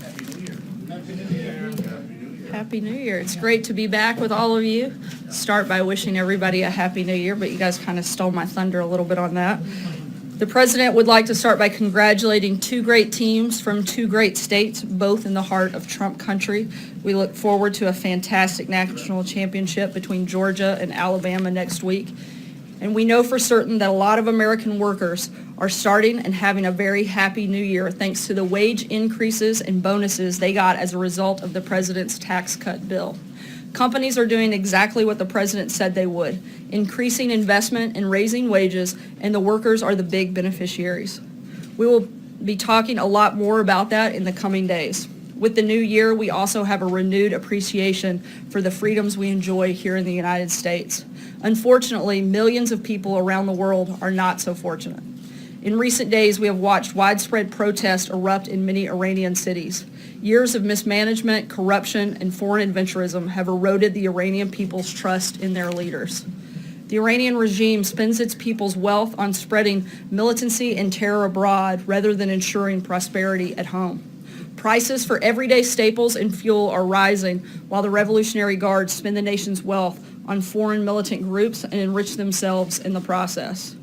Happy New Year. Happy New Year. Happy New Year. It's great to be back with all of you. Start by wishing everybody a Happy New Year, but you guys kind of stole my thunder a little bit on that. The President would like to start by congratulating two great teams from two great states, both in the heart of Trump country. We look forward to a fantastic national championship between Georgia and Alabama next week. And we know for certain that a lot of American workers are starting and having a very happy new year thanks to the wage increases and bonuses they got as a result of the President's tax cut bill. Companies are doing exactly what the President said they would, increasing investment and raising wages, and the workers are the big beneficiaries. We will be talking a lot more about that in the coming days. With the new year, we also have a renewed appreciation for the freedoms we enjoy here in the United States. Unfortunately, millions of people around the world are not so fortunate. In recent days, we have watched widespread protests erupt in many Iranian cities. Years of mismanagement, corruption, and foreign adventurism have eroded the Iranian people's trust in their leaders. The Iranian regime spends its people's wealth on spreading militancy and terror abroad rather than ensuring prosperity at home. Prices for everyday staples and fuel are rising while the Revolutionary Guard spend the nation's wealth on foreign militant groups and enrich themselves in the process.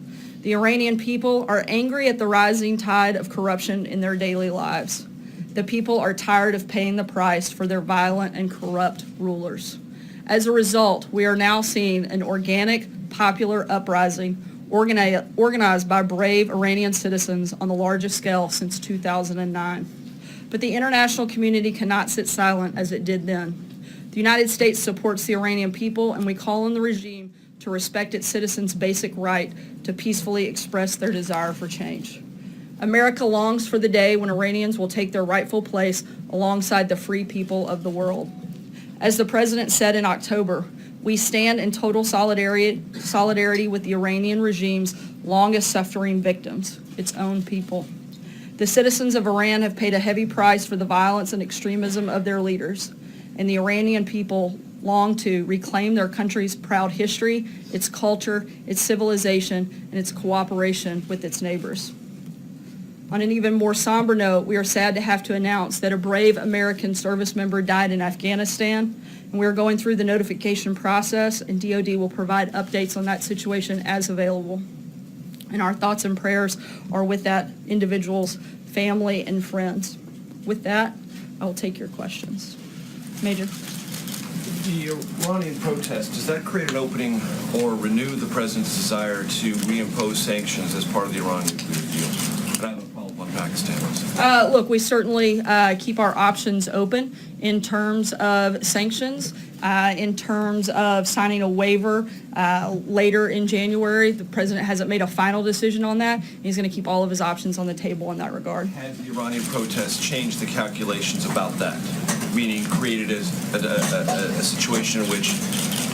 The Iranian people are angry at the rising tide of corruption in their daily lives. The people are tired of paying the price for their violent and corrupt rulers. As a result, we are now seeing an organic, popular uprising organized by brave Iranian citizens on the largest scale since 2009. But the international community cannot sit silent as it did then. The United States supports the Iranian people, and we call on the regime to respect its citizens' basic right to peacefully express their desire for change. America longs for the day when Iranians will take their rightful place alongside the free people of the world. As the President said in October, we stand in total solidarity with the Iranian regime's longest suffering victims, its own people. The citizens of Iran have paid a heavy price for the violence and extremism of their leaders, and the Iranian people long to reclaim their country's proud history, its culture, its civilization, and its cooperation with its neighbors. On an even more somber note, we are sad to have to announce that a brave American service member died in Afghanistan, and we are going through the notification process, and DoD will provide updates on that situation as available. And our thoughts and prayers are with that individual's family and friends. With that, I will take your questions. Major. The Iranian protest, does that create an opening or renew the President's desire to reimpose sanctions as part of the Iran nuclear deal? And I have a follow-up on Pakistan. Look, we certainly keep our options open in terms of sanctions, in terms of signing a waiver later in January. The President hasn't made a final decision on that. He's going to keep all of his options on the table in that regard. Has the Iranian protest changed the calculations about that? Meaning created a situation in which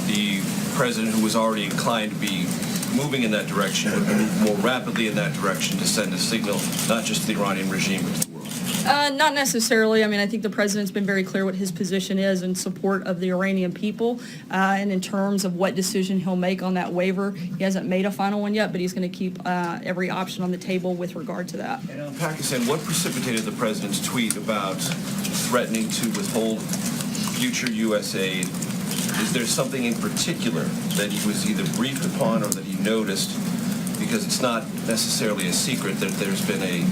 the President, who was already inclined to be moving in that direction, would move more rapidly in that direction to send a signal not just to the Iranian regime but to the world? Not necessarily. I mean, I think the President's been very clear what his position is in support of the Iranian people, and in terms of what decision he'll make on that waiver. He hasn't made a final one yet, but he's going to keep every option on the table with regard to that. And on Pakistan, what precipitated the President's tweet about threatening to withhold future U.S. aid? Is there something in particular that he was either briefed upon or that he noticed? Because it's not necessarily a secret that there's been a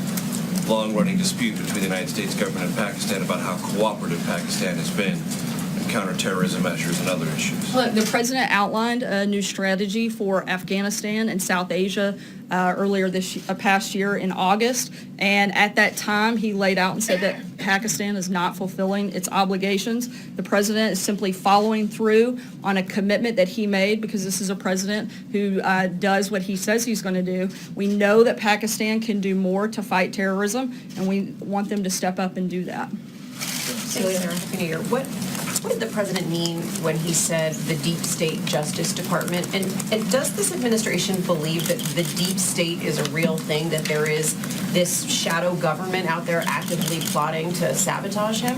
long-running dispute between the United States government and Pakistan about how cooperative Pakistan has been in counterterrorism measures and other issues. Look, the President outlined a new strategy for Afghanistan and South Asia earlier this past year in August, and at that time he laid out and said that Pakistan is not fulfilling its obligations. The President is simply following through on a commitment that he made, because this is a President who does what he says he's going to do. We know that Pakistan can do more to fight terrorism, and we want them to step up and do that. Celia, Happy New Year. What did the President mean when he said the deep state Justice Department? And does this administration believe that the deep state is a real thing, that there is this shadow government out there actively plotting to sabotage him?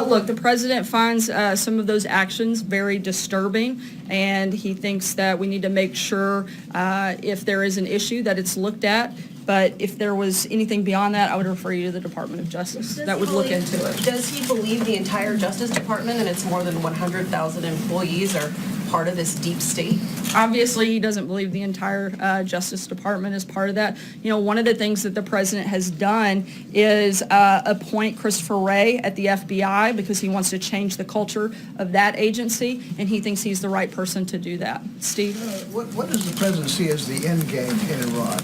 Look, the President finds some of those actions very disturbing, and he thinks that we need to make sure if there is an issue that it's looked at But if there was anything beyond that, I would refer you to the Department of Justice that would look into it. Does he believe the entire Justice Department and its more than 100,000 employees are part of this deep state? Obviously, he doesn't believe the entire Justice Department is part of that. You know, one of the things that the president has done is appoint Christopher Wray at the FBI because he wants to change the culture of that agency, and he thinks he's the right person to do that. Steve? What does the president see as the end game in Iran?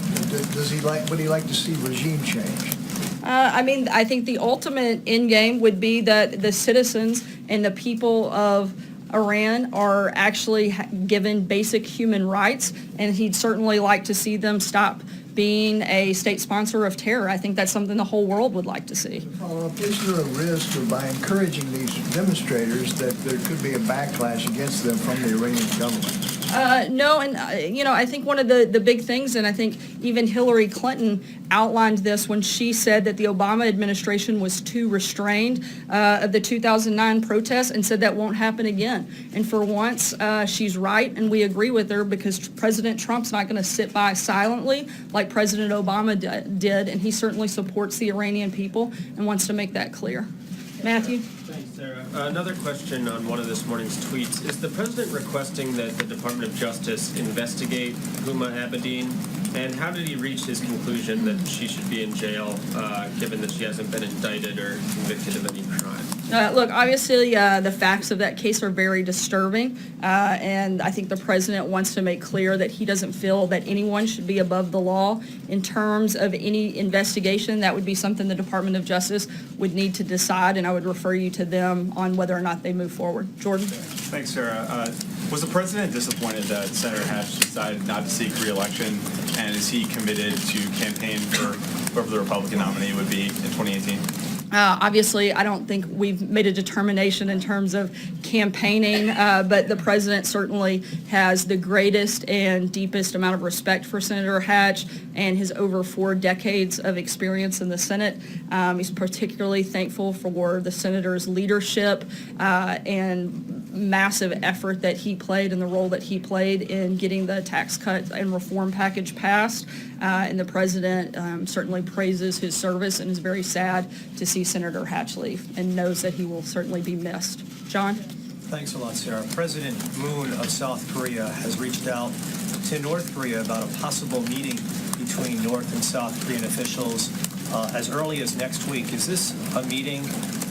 Would he like to see regime change? I mean, I think the ultimate end game would be that the citizens and the people of Iran are actually given basic human rights, and he'd certainly like to see them stop being a state sponsor of terror. I think that's something the whole world would like to see. Follow up, is there a risk of by encouraging these demonstrators that there could be a backlash against them from the Iranian government? No, and you know, I think one of the big things, and I think even Hillary Clinton outlined this when she said that the Obama administration was too restrained of the 2009 protests and said that won't happen again. And for once, she's right, and we agree with her because President Trump's not going to sit by silently like President Obama did, and he certainly supports the Iranian people and wants to make that clear. Matthew? Thanks, Sarah. Another question on one of this morning's tweets. Is the president requesting that the Department of Justice investigate Huma Abedin? And how did he reach his conclusion that she should be in jail, given that she hasn't been indicted or convicted of any crime? Look, obviously, the facts of that case are very disturbing, and I think the president wants to make clear that he doesn't feel that anyone should be above the law. In terms of any investigation, that would be something the Department of Justice would need to decide, and I would refer you to them on whether or not they move forward. Jordan? Thanks, Sarah. Was the president disappointed that Senator Hatch decided not to seek re-election, and is he committed to campaign for whoever the Republican nominee would be in 2018? Obviously, I don't think we've made a determination in terms of campaigning, but the president certainly has the greatest and deepest amount of respect for Senator Hatch and his over 4 decades of experience in the Senate. He's particularly thankful for the senator's leadership and massive effort that he played and the role that he played in getting the tax cut and reform package passed. And the president certainly praises his service and is very sad to see Senator Hatch leave and knows that he will certainly be missed. John? Thanks a lot, Sarah. President Moon of South Korea has reached out to North Korea about a possible meeting between North and South Korean officials as early as next week. Is this a meeting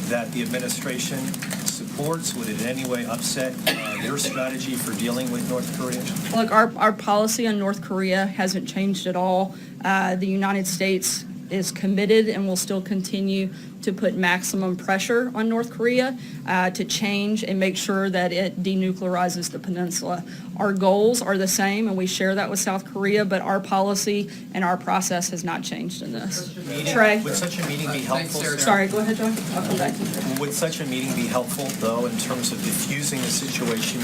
that the administration supports? Would it in any way upset your strategy for dealing with North Korea? Look, our policy on North Korea hasn't changed at all. The United States is committed and will still continue to put maximum pressure on North Korea to change and make sure that it denuclearizes the peninsula. Our goals are the same, and we share that with South Korea, but our policy and our process has not changed in this. Trey? Would such a meeting be helpful, Sarah? Sorry, go ahead, John. I'll come back to you. Would such a meeting be helpful, though, in terms of diffusing the situation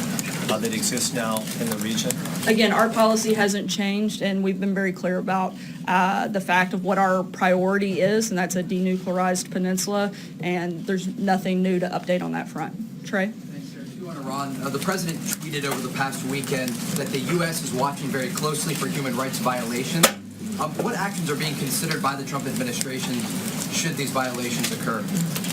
that exists now in the region? Again, our policy hasn't changed, and we've been very clear about the fact of what our priority is, and that's a denuclearized peninsula, and there's nothing new to update on that front. Trey? Thanks, Sarah. Too on Iran. The president tweeted over the past weekend that the U.S. is watching very closely for human rights violations. What actions are being considered by the Trump administration should these violations occur?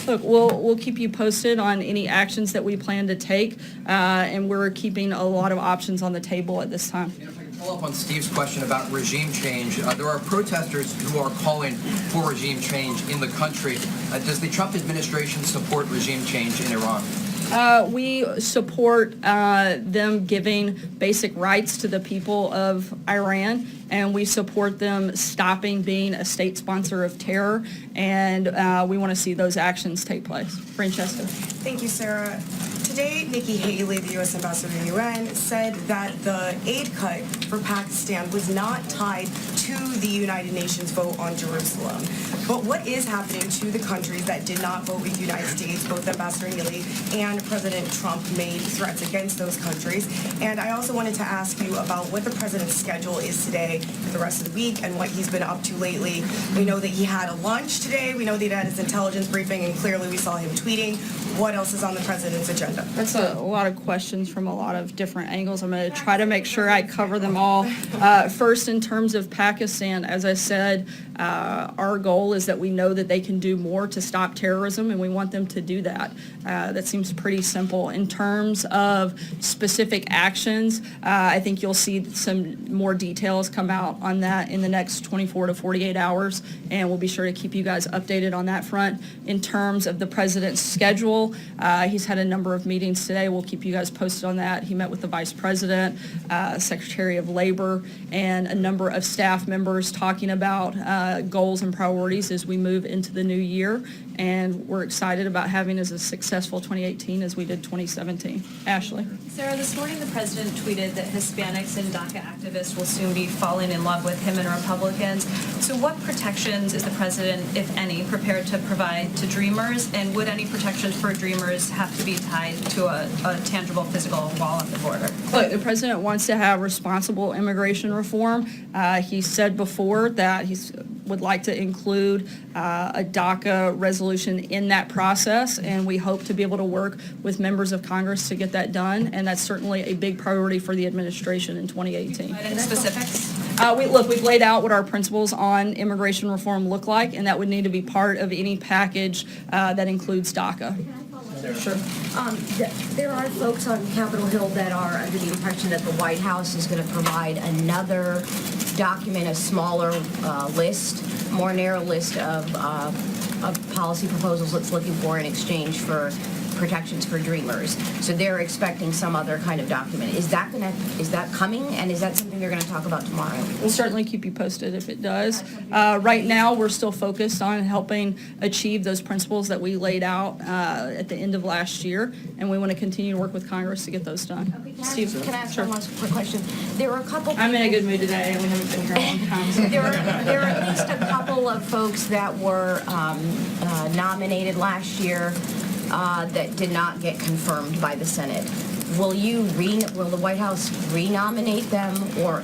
Look, we'll keep you posted on any actions that we plan to take, and we're keeping a lot of options on the table at this time. And if I can follow up on Steve's question about regime change, there are protesters who are calling for regime change in the country. Does the Trump administration support regime change in Iran? We support them giving basic rights to the people of Iran, and we support them stopping being a state sponsor of terror, and we want to see those actions take place. Francesca. Thank you, Sarah. Today, Nikki Haley, the U.S. ambassador to the UN, said that the aid cut for Pakistan was not tied to the United Nations vote on Jerusalem. But what is happening to the countries that did not vote with the United States? Both Ambassador Neely and President Trump made threats against those countries. And I also wanted to ask you about what the president's schedule is today for the rest of the week and what he's been up to lately. We know that he had a lunch today. We know that he had his intelligence briefing, and clearly we saw him tweeting. What else is on the president's agenda? That's a lot of questions from a lot of different angles. I'm going to try to make sure I cover them all. First, in terms of Pakistan, as I said, our goal is that we know that they can do more to stop terrorism, and we want them to do that. That seems pretty simple. In terms of specific actions, I think you'll see some more details come out on that in the next 24 to 48 hours, and we'll be sure to keep you guys updated on that front. In terms of the president's schedule, he's had a number of meetings today. We'll keep you guys posted on that. He met with the vice president, Secretary of Labor, and a number of staff members talking about goals and priorities as we move into the new year. And we're excited about having as a successful 2018 as we did 2017. Ashley. Sarah, this morning the president tweeted that Hispanics and DACA activists will soon be falling in love with him and Republicans. So what protections is the president, if any, prepared to provide to Dreamers? And would any protections for Dreamers have to be tied to a tangible physical wall at the border? Look, the president wants to have responsible immigration reform. He said before that he would like to include a DACA resolution in that process, and we hope to be able to work with members of Congress to get that done, and that's certainly a big priority for the administration in 2018. Any specifics? We've laid out what our principles on immigration reform look like, and that would need to be part of any package that includes DACA. Sure. There are folks on Capitol Hill that are under the impression that the White House is going to provide another document, a smaller list, more narrow list of policy proposals it's looking for in exchange for protections for Dreamers. So they're expecting some other kind of document. Is that coming, and is that something they're going to talk about tomorrow? We'll certainly keep you posted if it does. Right now, we're still focused on helping achieve those principles that we laid out at the end of last year, and we want to continue to work with Congress to get those done. Okay, can I ask one last quick question? There are a couple. I'm in a good mood today, and we haven't been here a long time. So. There are at least a couple of folks that were nominated last year that did not get confirmed by the Senate. Will the White House renominate them, or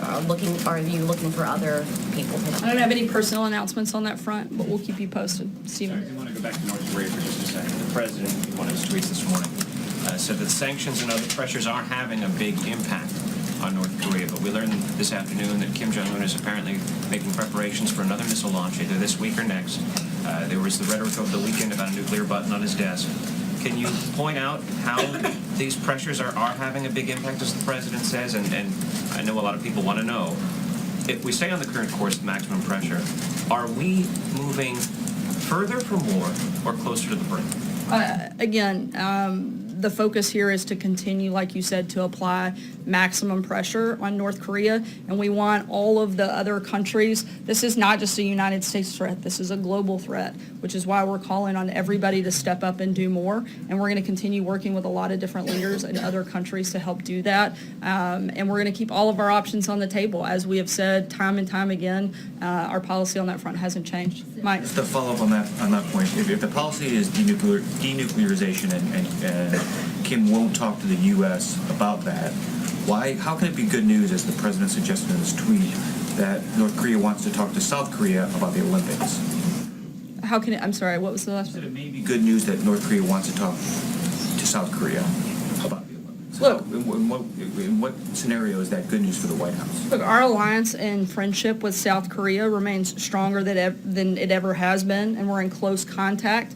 are you looking for other people? I don't have any personal announcements on that front, but we'll keep you posted. Stephen. I want to go back to North Korea for just a second. The president, in one of his tweets this morning, said that sanctions and other pressures are having a big impact on North Korea. But we learned this afternoon that Kim Jong-un is apparently making preparations for another missile launch, either this week or next. There was the rhetoric over the weekend about a nuclear button on his desk. Can you point out how these pressures are having a big impact, as the president says? And I know a lot of people want to know, if we stay on the current course of maximum pressure, are we moving further from war or closer to the brink? The focus here is to continue, like you said, to apply maximum pressure on North Korea, and we want all of the other countries. This is not just a United States threat. This is a global threat, which is why we're calling on everybody to step up and do more, and we're going to continue working with a lot of different leaders in other countries to help do that, and we're going to keep all of our options on the table. As we have said time and time again, our policy on that front hasn't changed. Mike? Just to follow up on that point, if the policy is denuclearization and Kim won't talk to the U.S. about that, how can it be good news, as the president suggested in his tweet, that North Korea wants to talk to South Korea about the Olympics? How can it, I'm sorry, what was the last one? It may be good news that North Korea wants to talk to South Korea about the Olympics. Look, in what scenario is that good news for the White House? Look, our alliance and friendship with South Korea remains stronger than it ever has been, and we're in close contact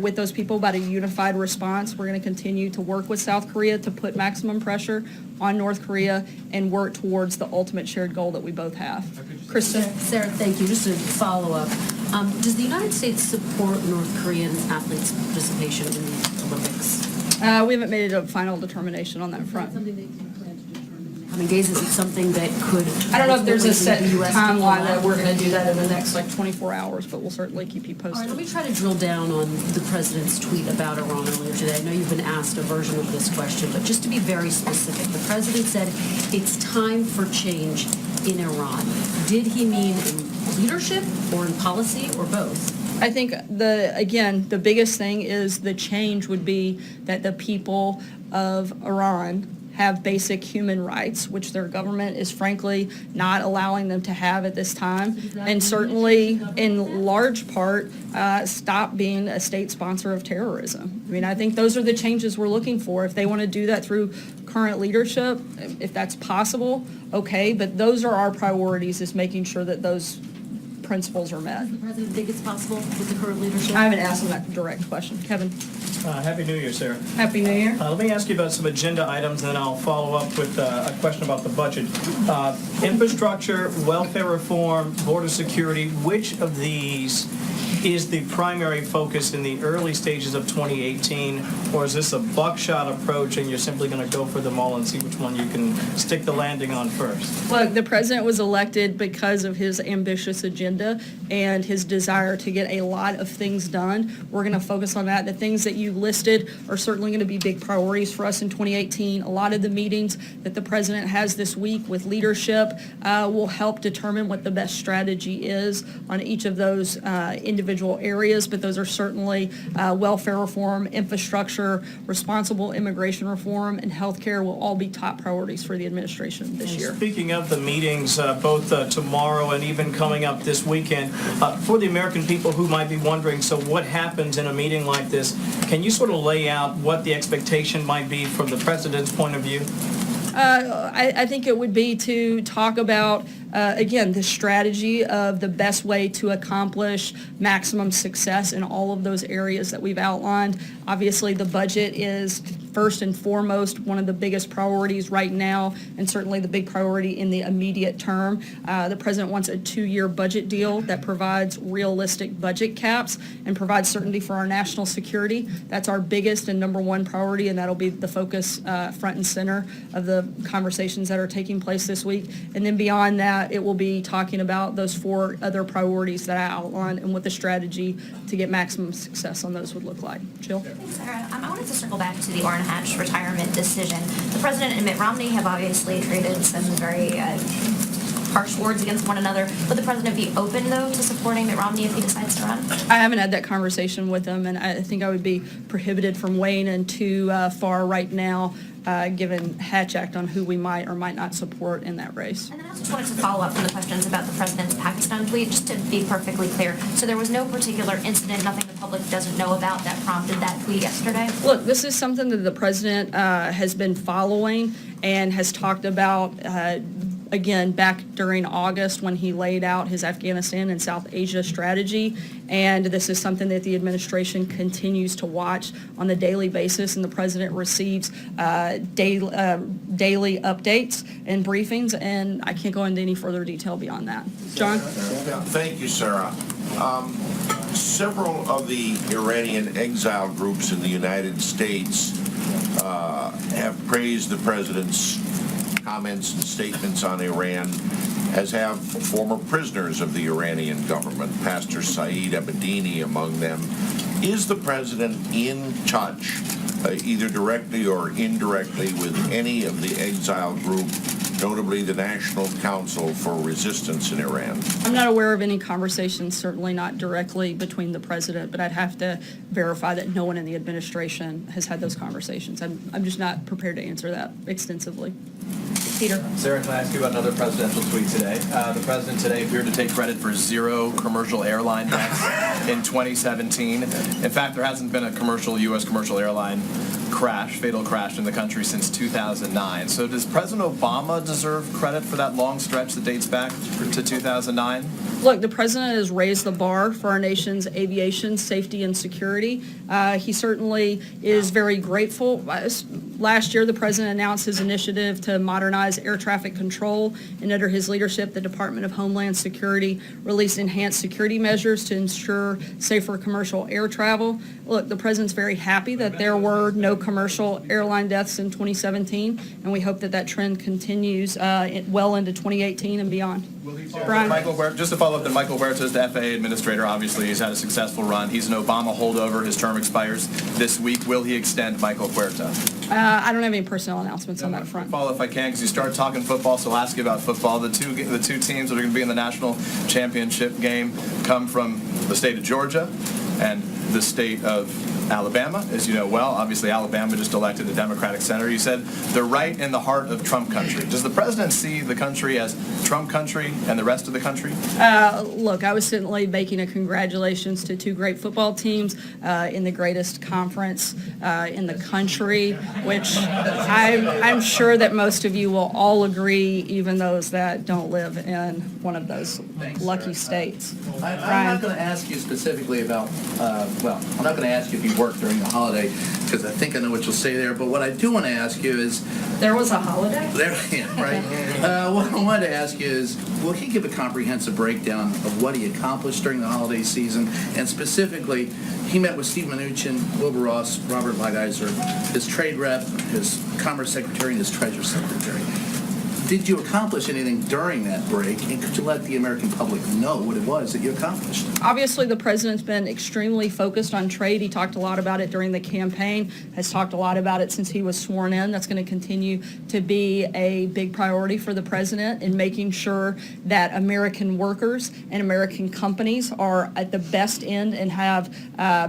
with those people about a unified response. We're going to continue to work with South Korea to put maximum pressure on North Korea and work towards the ultimate shared goal that we both have. Kristen? Sarah, thank you. Just to follow up, does the United States support North Korean athletes' participation in the Olympics? We haven't made a final determination on that front. How many days is it something that could? I don't know if there's a set US timeline that we're going to do that in the next 24 hours, but we'll certainly keep you posted. All right, let me try to drill down on the president's tweet about Iran earlier today. I know you've been asked a version of this question, but just to be very specific, the president said it's time for change in Iran. Did he mean, and leadership or in policy or both? I think the biggest thing is the change would be that the people of Iran have basic human rights, which their government is frankly not allowing them to have at this time, and certainly in large part stop being a state sponsor of terrorism. I mean, I think those are the changes we're looking for. If they want to do that through current leadership, if that's possible, okay, but those are our priorities, is making sure that those principles are met. Does the president think it's possible with the current leadership? I haven't asked him that direct question. Kevin? Happy New Year, Sarah. Happy New Year. Let me ask you about some agenda items, and then I'll follow up with a question about the budget. Infrastructure, welfare reform, border security, which of these is the primary focus in the early stages of 2018, or is this a buckshot approach and you're simply going to go for them all and see which one you can stick the landing on first? Look, the president was elected because of his ambitious agenda and his desire to get a lot of things done. We're going to focus on that. The things that you listed are certainly going to be big priorities for us in 2018. A lot of the meetings that the president has this week with leadership will help determine what the best strategy is on each of those individual areas, but those are certainly welfare reform, infrastructure, responsible immigration reform, and healthcare will all be top priorities for the administration this year. Speaking of the meetings, both tomorrow and even coming up this weekend, for the American people who might be wondering, so what happens in a meeting like this, can you sort of lay out what the expectation might be from the president's point of view? I think it would be to talk about, again, the strategy of the best way to accomplish maximum success in all of those areas that we've outlined. Obviously, the budget is first and foremost one of the biggest priorities right now, and certainly the big priority in the immediate term. The president wants a 2-year budget deal that provides realistic budget caps and provides certainty for our national security. That's our biggest and number one priority, and that'll be the focus front and center of the conversations that are taking place this week. And then beyond that, it will be talking about those 4 other priorities that I outlined and what the strategy to get maximum success on those would look like. Jill? Thanks, Sarah. I wanted to circle back to the Orrin Hatch retirement decision. The president and Mitt Romney have obviously traded some very harsh words against one another. Would the president be open, though, to supporting Mitt Romney if he decides to run? I haven't had that conversation with him, and I think I would be prohibited from weighing in too far right now, given Hatch Act, on who we might or might not support in that race. And then I just wanted to follow up on the questions about the president's Pakistan tweet, just to be perfectly clear. So there was no particular incident, nothing the public doesn't know about that prompted that tweet yesterday? Look, this is something that the president has been following and has talked about again, back during August when he laid out his Afghanistan and South Asia strategy. And this is something that the administration continues to watch on a daily basis, and the president receives daily updates and briefings, and I can't go into any further detail beyond that. John? Thank you, Sarah. Several of the Iranian exile groups in the United States have praised the president's comments and statements on Iran, as have former prisoners of the Iranian government, Pastor Saeed Abedini among them. Is the president in touch, either directly or indirectly, with any of the exile group, notably the National Council for Resistance in Iran? I'm not aware of any conversations, certainly not directly between the president, but I'd have to verify that no one in the administration has had those conversations. I'm just not prepared to answer that extensively. Peter. Sarah, can I ask you about another presidential tweet today? The president today appeared to take credit for 0 commercial airline deaths in 2017. In fact, there hasn't been a U.S. commercial airline fatal crash in the country since 2009. So does President Obama deserve credit for that long stretch that dates back to 2009? Look, the president has raised the bar for our nation's aviation safety and security. He certainly is very grateful. Last year, the president announced his initiative to modernize air traffic control, and under his leadership, the Department of Homeland Security released enhanced security measures to ensure safer commercial air travel. Look, the president's very happy that there were no commercial airline deaths in 2017, and we hope that that trend continues well into 2018 and beyond. Brian? Just to follow up, Michael Huerta is the FAA administrator. Obviously, he's had a successful run. He's an Obama holdover. His term expires this week. Will he extend Michael Huerta? I don't have any personnel announcements on that front. Follow if I can, because you start talking football, so I'll ask you about football. The two teams that are going to be in the national championship game come from the state of Georgia and the state of Alabama, as you know well. Obviously, Alabama just elected a Democratic senator. You said they're right in the heart of Trump country. Does the president see the country as Trump country and the rest of the country? Look, I was certainly making a congratulations to two great football teams in the greatest conference in the country, which I'm sure that most of you will all agree, even those that don't live in one of those lucky states. I'm not going to ask you specifically about, I'm not going to ask you if you work during the holiday, because I think I know what you'll say there, but what I do want to ask you is... There was a holiday? Right. What I wanted to ask you is, will he give a comprehensive breakdown of what he accomplished during the holiday season, and specifically, he met with Steve Mnuchin, Wilbur Ross, Robert Lighthizer, his trade rep, his commerce secretary, and his treasury secretary. Did you accomplish anything during that break, and could you let the American public know what it was that you accomplished? Obviously, the president's been extremely focused on trade. He talked a lot about it during the campaign, has talked a lot about it since he was sworn in. That's going to continue to be a big priority for the president in making sure that American workers and American companies are at the best end and have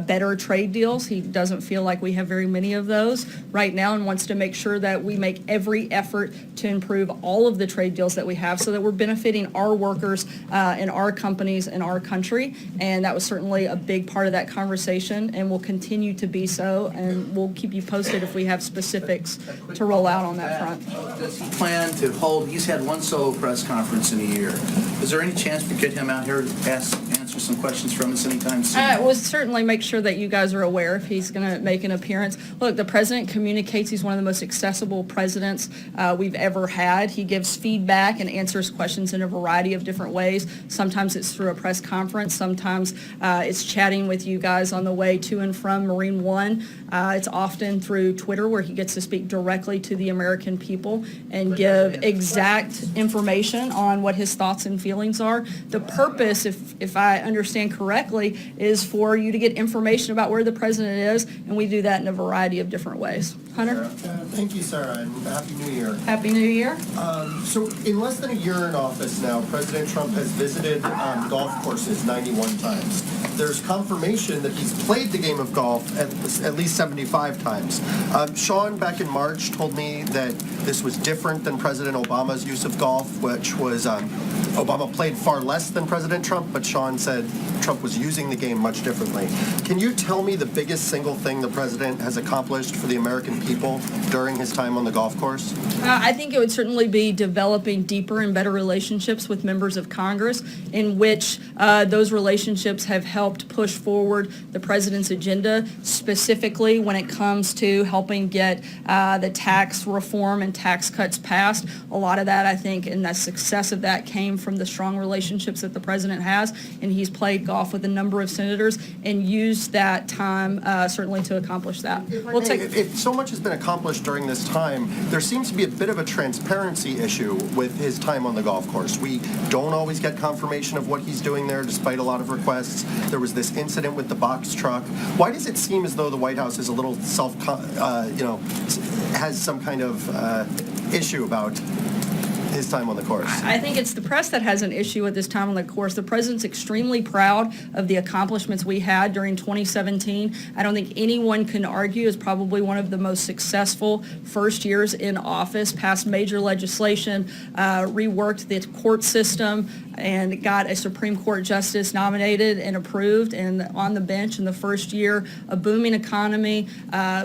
better trade deals. He doesn't feel like we have very many of those right now and wants to make sure that we make every effort to improve all of the trade deals that we have so that we're benefiting our workers and our companies and our country. And that was certainly a big part of that conversation and will continue to be so. And we'll keep you posted if we have specifics to roll out on that front. Does he plan to hold, he's had one solo press conference in a year. Is there any chance we get him out here to answer some questions from us anytime soon? We'll certainly make sure that you guys are aware if he's going to make an appearance. Look, the president communicates. He's one of the most accessible presidents we've ever had. He gives feedback and answers questions in a variety of different ways. Sometimes it's through a press conference. Sometimes it's chatting with you guys on the way to and from Marine One. It's often through Twitter where he gets to speak directly to the American people and give exact information on what his thoughts and feelings are. The purpose, if I understand correctly, is for you to get information about where the president is, and we do that in a variety of different ways. Hunter? Thank you, Sarah, and Happy New Year. Happy New Year. So in less than a year in office now, President Trump has visited golf courses 91 times. There's confirmation that he's played the game of golf at least 75 times. Sean, back in March, told me that this was different than President Obama's use of golf, which was Obama played far less than President Trump, but Sean said Trump was using the game much differently. Can you tell me the biggest single thing the president has accomplished for the American people during his time on the golf course? I think it would certainly be developing deeper and better relationships with members of Congress in which those relationships have helped push forward the president's agenda, specifically when it comes to helping get the tax reform and tax cuts passed. A lot of that, I think, and the success of that came from the strong relationships that the president has, and he's played golf with a number of senators and used that time certainly to accomplish that. If so much has been accomplished during this time, there seems to be a bit of a transparency issue with his time on the golf course. We don't always get confirmation of what he's doing there, despite a lot of requests. There was this incident with the box truck. Why does it seem as though the White House is a little has some kind of issue about his time on the course? I think it's the press that has an issue with his time on the course. The president's extremely proud of the accomplishments we had during 2017. I don't think anyone can argue is probably one of the most successful first years in office, passed major legislation, reworked the court system, and got a Supreme Court justice nominated and approved and on the bench in the first year, a booming economy,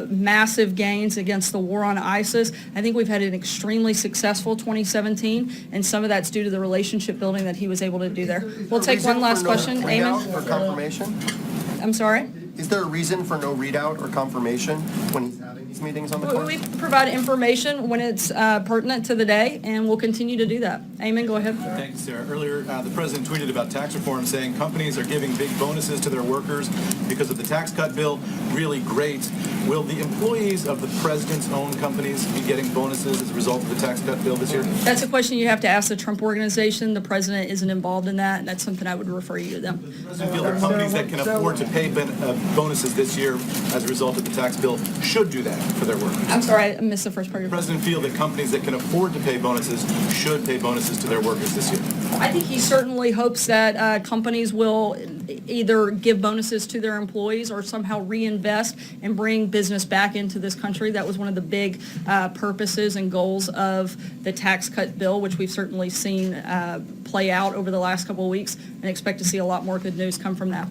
massive gains against the war on ISIS. I think we've had an extremely successful 2017, and some of that's due to the relationship building that he was able to do there. We'll take one last question. Eamon? For confirmation? I'm sorry? Is there a reason for no readout or confirmation when he's having these meetings on the course? We provide information when it's pertinent to the day, and we'll continue to do that. Eamon, go ahead. Thank you, Sarah. Earlier, the president tweeted about tax reform, saying companies are giving big bonuses to their workers because of the tax cut bill. Really great. Will the employees of the president's own companies be getting bonuses as a result of the tax cut bill this year? That's a question you have to ask the Trump Organization. The president isn't involved in that, and that's something I would refer you to them. Does the president feel that companies that can afford to pay bonuses this year as a result of the tax bill should do that for their workers? I'm sorry, I missed the first part of your Does the question. president feel that companies that can afford to pay bonuses should pay bonuses to their workers this year? I think he certainly hopes that companies will either give bonuses to their employees or somehow reinvest and bring business back into this country. That was one of the big purposes and goals of the tax cut bill, which we've certainly seen play out over the last couple of weeks, and expect to see a lot more good news come from that.